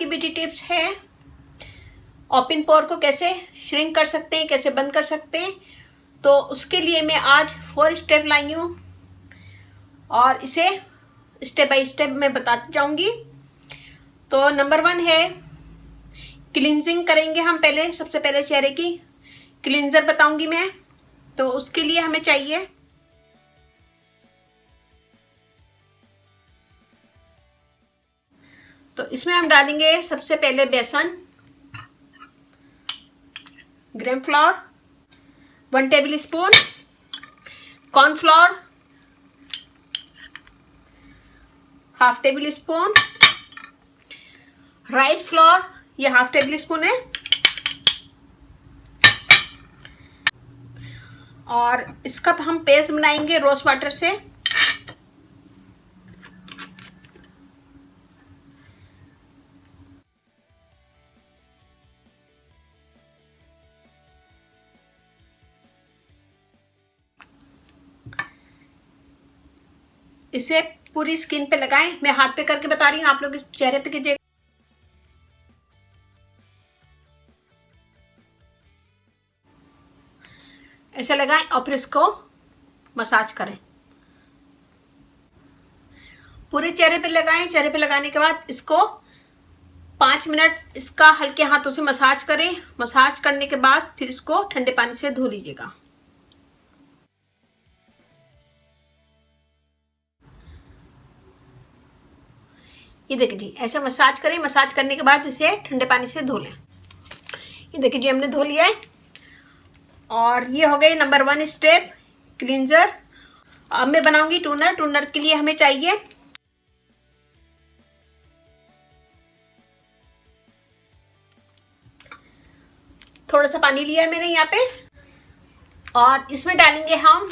Beauty tips है open पोर को कैसे श्रिंक कर सकते हैं, कैसे बंद कर सकते हैं। तो उसके लिए मैं आज 4 स्टेप लाई हूँ और इसे स्टेप बाय स्टेप मैं बताती जाऊंगी। तो नंबर 1 है क्लींजिंग करेंगे हम। पहले सबसे पहले चेहरे की क्लींजर बताऊंगी मैं। तो उसके लिए हमें चाहिए तो इसमें हम डालेंगे सबसे पहले बेसन, ग्राम floor 1 table spoon, cornflour half table spoon, rice flour ये हाफ टेबल स्पून है, और इसका हम पेस्ट बनाएंगे रोज वाटर से। इसे पूरी स्किन पे लगाएं। मैं हाथ पे करके बता रही हूँ, आप लोग इस चेहरे पे कीजिए। ऐसे लगाएं और फिर इसको मसाज करें। पूरे चेहरे पे लगाएं। चेहरे पे लगाने के बाद इसको 5 मिनट इसका हल्के हाथों से मसाज करें। मसाज करने के बाद फिर इसको ठंडे पानी से धो लीजिएगा। ये देखिए जी, ऐसे मसाज करें। मसाज करने के बाद इसे ठंडे पानी से धो लें। ये देखिए जी, हमने धो लिया है और ये हो गए नंबर 1 स्टेप क्लींजर। अब मैं बनाऊंगी टूनर। टूनर के लिए हमें चाहिए थोड़ा सा पानी लिया है मैंने यहाँ पे, और इसमें डालेंगे हम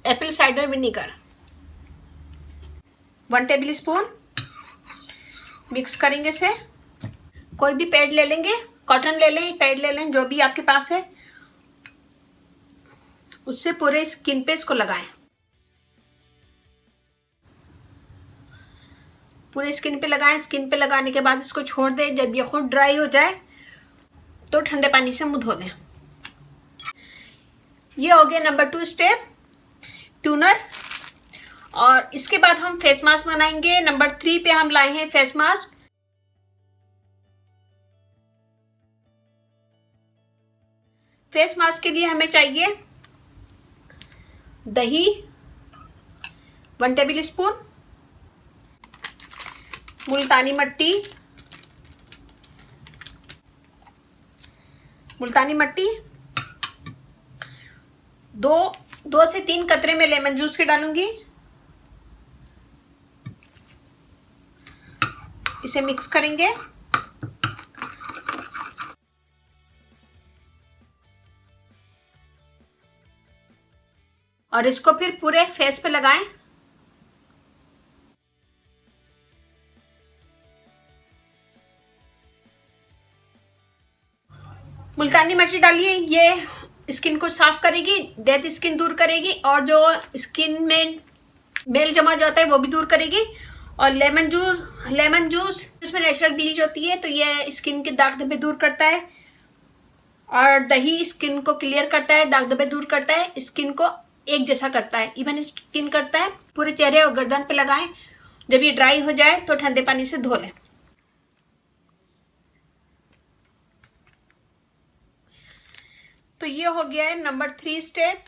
Apple cider vinegar 1 table spoon. Mix करेंगे इसे। कोई भी पैड ले लेंगे, कॉटन ले लें, पैड ले लें, जो भी आपके पास है, उससे पूरे स्किन पे इसको लगाएं। पूरे स्किन पे लगाएं। स्किन पे लगाने के बाद इसको छोड़ दें। जब ये खुद ड्राई हो जाए तो ठंडे पानी से मुंह धो लें। ये हो गया नंबर 2 स्टेप टूनर। और इसके बाद हम फेस मास्क बनाएंगे। नंबर 3 पे हम लाए हैं फेस मास्क। फेस मास्क के लिए हमें चाहिए दही 1 टेबल स्पून, मुल्तानी मट्टी 2 से 3 कतरे में लेमन जूस के डालूंगी। इसे मिक्स करेंगे और इसको फिर पूरे फेस पे लगाएं। मुल्तानी मिट्टी डालिए। ये स्किन को साफ करेगी, डेड स्किन दूर करेगी, और जो स्किन में मेल जमा जाता है वो भी दूर करेगी। और लेमन जूस इसमें नेचुरल ब्लीच होती है, तो ये स्किन के दाग धब्बे दूर करता है। और दही स्किन को क्लियर करता है, दाग धब्बे दूर करता है, स्किन को एक जैसा करता है, इवन स्किन करता है। पूरे चेहरे और गर्दन पे लगाएं। जब ये ड्राई हो जाए तो ठंडे पानी से धो लें। तो ये हो गया है नंबर 3 स्टेप।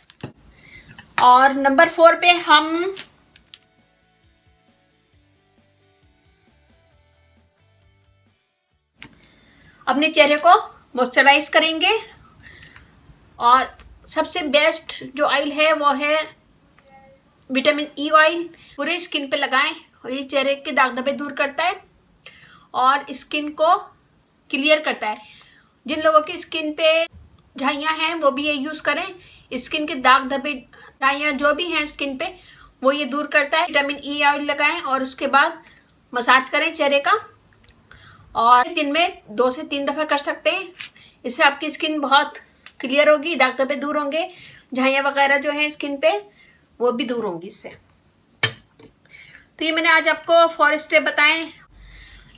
और नंबर 4 पे हम अपने चेहरे को मॉइस्चराइज करेंगे। और सबसे बेस्ट जो ऑयल है वो है विटामिन ई ऑयल। पूरे स्किन पे लगाएं और ये चेहरे के दाग धब्बे दूर करता है और स्किन को क्लियर करता है। जिन लोगों की स्किन पे झाइयाँ हैं वो भी ये यूज़ करें। स्किन के दाग धब्बे, झाइयाँ जो भी हैं स्किन पे, वो ये दूर करता है। विटामिन ई ऑयल लगाएं और उसके बाद मसाज करें चेहरे का, और दिन में 2 से 3 दफ़ा कर सकते हैं। इससे आपकी स्किन बहुत क्लियर होगी, दाग धब्बे दूर होंगे, झाइयाँ वगैरह जो हैं स्किन पे वो भी दूर होंगी इससे। तो ये मैंने आज आपको 4 स्टेप बताएं।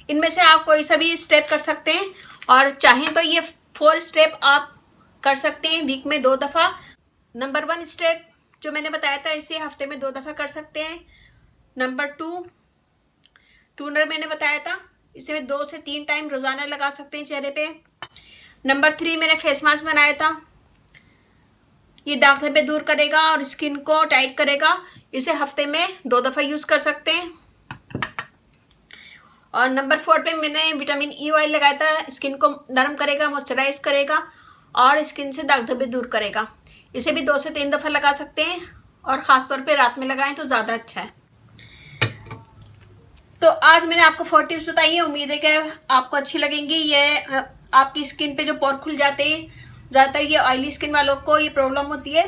इनमें से आप कोई सा भी स्टेप कर सकते हैं और चाहें तो ये 4 स्टेप आप कर सकते हैं वीक में 2 दफ़ा। नंबर 1 स्टेप जो मैंने बताया था इसे हफ्ते में 2 दफ़ा कर सकते हैं। नंबर 2 टूनर मैंने बताया था, इसे 2 से 3 टाइम रोज़ाना लगा सकते हैं चेहरे पे। नंबर 3 मैंने फेस मास्क बनाया था, ये दाग धब्बे दूर करेगा और स्किन को टाइट करेगा। इसे हफ्ते में 2 दफ़ा यूज़ कर सकते हैं। और नंबर 4 पे मैंने विटामिन ई ऑयल लगाया था, स्किन को नरम करेगा, मॉइस्चराइज करेगा और स्किन से दाग धब्बे दूर करेगा। इसे भी 2 से 3 दफ़ा लगा सकते हैं और ख़ास तौर पे रात में लगाएं तो ज़्यादा अच्छा है। तो आज मैंने आपको 4 टिप्स बताई है, उम्मीद है कि आपको अच्छी लगेंगी। ये आपकी स्किन पे जो पोर खुल जाते हैं, ज़्यादातर ये ऑयली स्किन वालों को ये प्रॉब्लम होती है,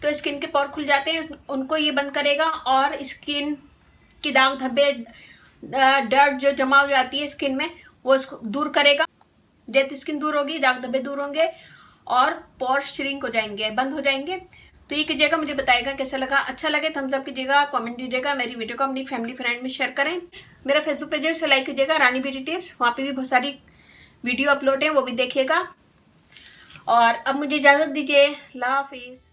तो स्किन के पोर खुल जाते हैं, उनको ये बंद करेगा और स्किन की दाग धब्बे, डर्ट जो जमा हो जाती है स्किन में, वो इसको दूर करेगा। डेड स्किन दूर होगी, दाग धब्बे दूर होंगे और पोर श्रिंक हो जाएंगे, बंद हो जाएंगे। तो ये कीजिएगा, मुझे बताइएगा कैसा लगा। अच्छा लगे थम्स अप कीजिएगा, कमेंट दीजिएगा, मेरी वीडियो को अपनी फैमिली फ्रेंड में शेयर करें। मेरा फेसबुक पेज है उसे लाइक कीजिएगा, रानी ब्यूटी टिप्स, वहाँ पे भी बहुत सारी वीडियो अपलोड है, वो भी देखिएगा। और अब मुझे इजाज़त दीजिए, अल्लाह हाफिज़।